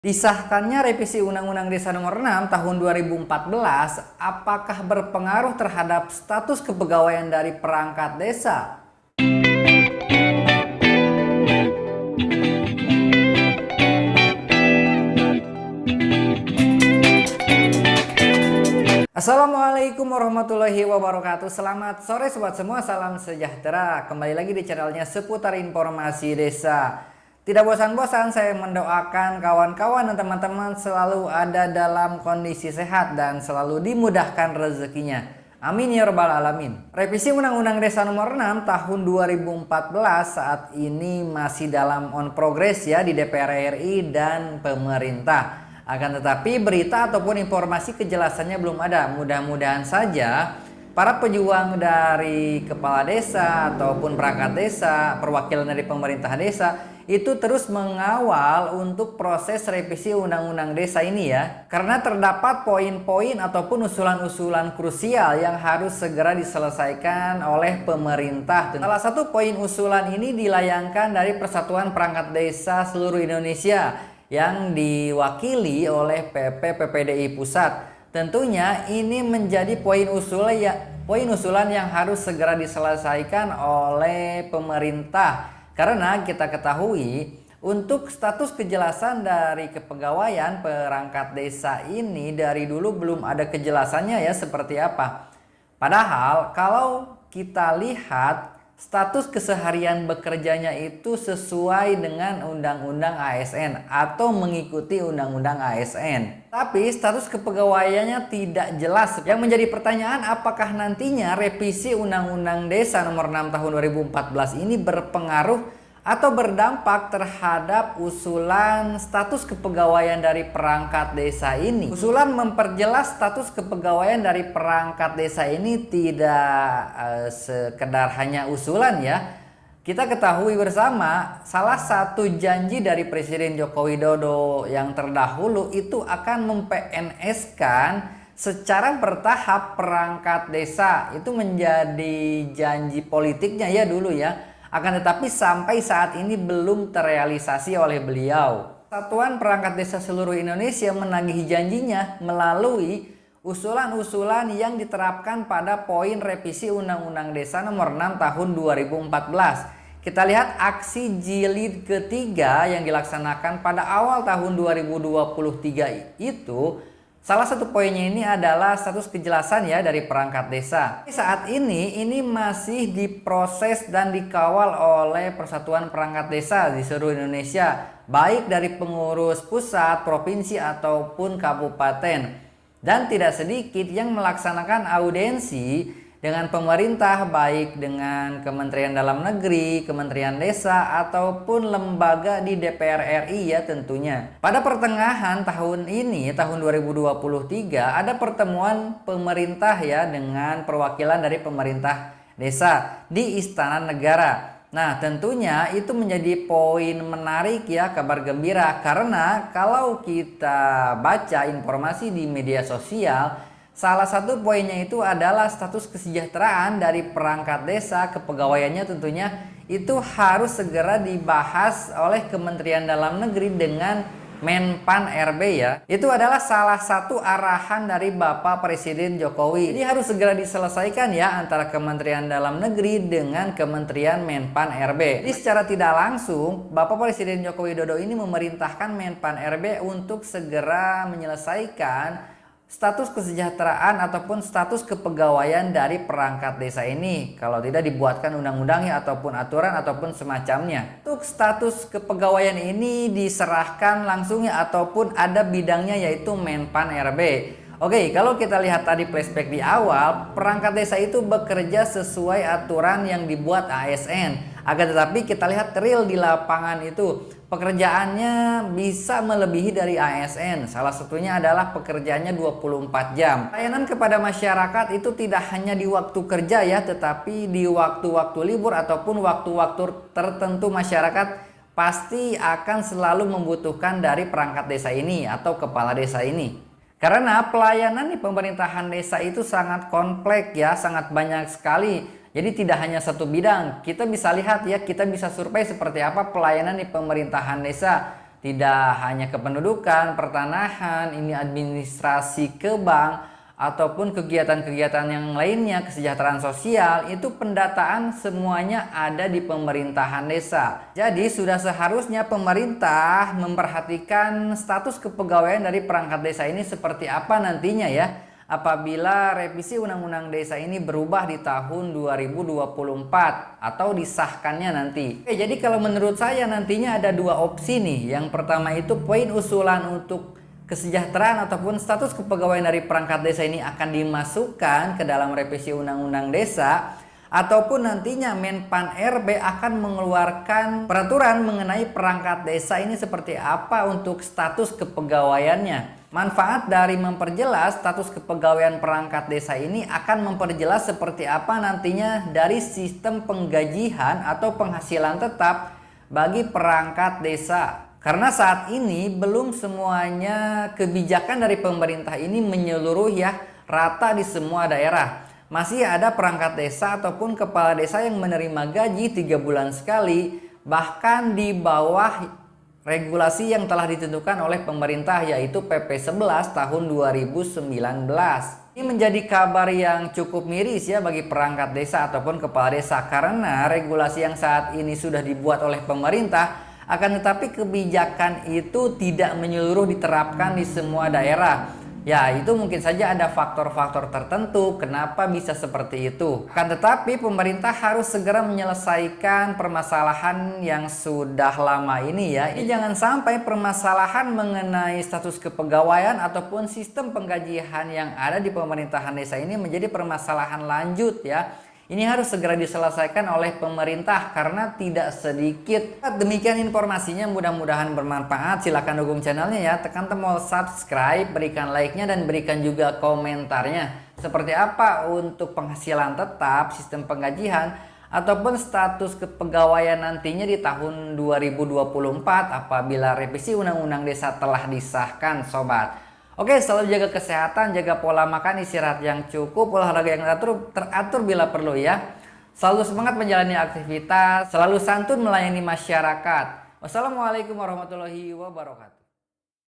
Disahkannya revisi Undang-Undang Desa Nomor 6 Tahun 2014, apakah berpengaruh terhadap status kepegawaian dari perangkat desa? Assalamualaikum warahmatullahi wabarakatuh. Selamat sore sobat semua, salam sejahtera. Kembali lagi di channelnya seputar informasi desa. Tidak bosan-bosan saya mendoakan kawan-kawan dan teman-teman selalu ada dalam kondisi sehat dan selalu dimudahkan rezekinya. Amin ya rabbal alamin. Revisi Undang-Undang Desa Nomor 6 Tahun 2014 saat ini masih dalam on progress ya di DPR RI dan pemerintah. Akan tetapi berita ataupun informasi kejelasannya belum ada. Mudah-mudahan saja para pejuang dari kepala desa ataupun perangkat desa, perwakilan dari pemerintah desa itu terus mengawal untuk proses revisi Undang-Undang Desa ini ya. Karena terdapat poin-poin ataupun usulan-usulan krusial yang harus segera diselesaikan oleh pemerintah. Salah satu poin usulan ini dilayangkan dari Persatuan Perangkat Desa seluruh Indonesia yang diwakili oleh PPDI Pusat. Tentunya ini menjadi poin usulan yang harus segera diselesaikan oleh pemerintah. Karena kita ketahui untuk status kejelasan dari kepegawaian perangkat desa ini dari dulu belum ada kejelasannya ya seperti apa. Padahal kalau kita lihat status keseharian bekerjanya itu sesuai dengan Undang-Undang ASN atau mengikuti Undang-Undang ASN. Tapi status kepegawaiannya tidak jelas. Yang menjadi pertanyaan, apakah nantinya revisi Undang-Undang Desa Nomor 6 Tahun 2014 ini berpengaruh atau berdampak terhadap usulan status kepegawaian dari perangkat desa ini. Usulan memperjelas status kepegawaian dari perangkat desa ini tidak sekedar hanya usulan ya. Kita ketahui bersama salah satu janji dari Presiden Joko Widodo yang terdahulu itu akan mem-PNS-kan secara bertahap perangkat desa. Itu menjadi janji politiknya ya dulu ya. Akan tetapi sampai saat ini belum terrealisasi oleh beliau. Satuan Perangkat Desa seluruh Indonesia menagih janjinya melalui usulan-usulan yang diterapkan pada poin revisi Undang-Undang Desa Nomor 6 Tahun 2014. Kita lihat aksi jilid ketiga yang dilaksanakan pada awal tahun 2023 itu. Salah satu poinnya ini adalah status kejelasan ya dari perangkat desa. Saat ini masih diproses dan dikawal oleh Persatuan Perangkat Desa di seluruh Indonesia, baik dari pengurus pusat, provinsi ataupun kabupaten. Dan tidak sedikit yang melaksanakan audiensi dengan pemerintah, baik dengan Kementerian Dalam Negeri, Kementerian Desa, ataupun lembaga di DPR RI ya tentunya. Pada pertengahan tahun ini, tahun 2023, ada pertemuan pemerintah ya dengan perwakilan dari pemerintah desa di Istana Negara. Nah tentunya itu menjadi poin menarik ya, kabar gembira. Karena kalau kita baca informasi di media sosial, salah satu poinnya itu adalah status kesejahteraan dari perangkat desa, kepegawaiannya tentunya itu harus segera dibahas oleh Kementerian Dalam Negeri dengan Menpan RB ya. Itu adalah salah satu arahan dari Bapak Presiden Jokowi. Jadi harus segera diselesaikan ya antara Kementerian Dalam Negeri dengan Kementerian Menpan RB. Jadi secara tidak langsung Bapak Presiden Joko Widodo ini memerintahkan Menpan RB untuk segera menyelesaikan status kesejahteraan ataupun status kepegawaian dari perangkat desa ini. Kalau tidak dibuatkan undang-undangnya ataupun aturan ataupun semacamnya. Untuk status kepegawaian ini diserahkan langsungnya ataupun ada bidangnya yaitu Menpan RB. Oke, kalau kita lihat tadi flashback di awal, perangkat desa itu bekerja sesuai aturan yang dibuat ASN. Akan tetapi kita lihat real di lapangan itu pekerjaannya bisa melebihi dari ASN. Salah satunya adalah pekerjaannya 24 jam. Layanan kepada masyarakat itu tidak hanya di waktu kerja ya, tetapi di waktu-waktu libur ataupun waktu-waktu tertentu masyarakat pasti akan selalu membutuhkan dari perangkat desa ini atau kepala desa ini. Karena pelayanan di pemerintahan desa itu sangat kompleks ya, sangat banyak sekali. Jadi tidak hanya satu bidang. Kita bisa lihat ya, kita bisa survei seperti apa pelayanan di pemerintahan desa. Tidak hanya kependudukan, pertanahan, ini administrasi ke bank, ataupun kegiatan-kegiatan yang lainnya, kesejahteraan sosial, itu pendataan semuanya ada di pemerintahan desa. Jadi sudah seharusnya pemerintah memperhatikan status kepegawaian dari perangkat desa ini seperti apa nantinya ya, apabila revisi Undang-Undang Desa ini berubah di tahun 2024 atau disahkannya nanti. Oke, jadi kalau menurut saya nantinya ada dua opsi nih. Yang pertama itu poin usulan untuk kesejahteraan ataupun status kepegawaian dari perangkat desa ini akan dimasukkan ke dalam revisi Undang-Undang Desa, ataupun nantinya Menpan RB akan mengeluarkan peraturan mengenai perangkat desa ini seperti apa untuk status kepegawaiannya. Manfaat dari memperjelas status kepegawaian perangkat desa ini akan memperjelas seperti apa nantinya dari sistem penggajian atau penghasilan tetap bagi perangkat desa. Karena saat ini belum semuanya kebijakan dari pemerintah ini menyeluruh ya, rata di semua daerah. Masih ada perangkat desa ataupun kepala desa yang menerima gaji 3 bulan sekali, bahkan di bawah regulasi yang telah ditentukan oleh pemerintah, yaitu PP 11 tahun 2019. Ini menjadi kabar yang cukup miris ya bagi perangkat desa ataupun kepala desa, karena regulasi yang saat ini sudah dibuat oleh pemerintah, akan tetapi kebijakan itu tidak menyeluruh diterapkan di semua daerah. Ya, itu mungkin saja ada faktor-faktor tertentu kenapa bisa seperti itu. Akan tetapi pemerintah harus segera menyelesaikan permasalahan yang sudah lama ini ya. Ini jangan sampai permasalahan mengenai status kepegawaian ataupun sistem penggajian yang ada di pemerintahan desa ini menjadi permasalahan lanjut ya. Ini harus segera diselesaikan oleh pemerintah karena tidak sedikit. Demikian informasinya, mudah-mudahan bermanfaat. Silahkan dukung channelnya ya, tekan tombol subscribe, berikan like-nya dan berikan juga komentarnya. Seperti apa untuk penghasilan tetap, sistem penggajian, ataupun status kepegawaian nantinya di tahun 2024 apabila revisi Undang-Undang Desa telah disahkan sobat. Oke, selalu jaga kesehatan, jaga pola makan, istirahat yang cukup, olahraga yang teratur bila perlu ya. Selalu semangat menjalani aktivitas, selalu santun melayani masyarakat. Wassalamualaikum warahmatullahi wabarakatuh.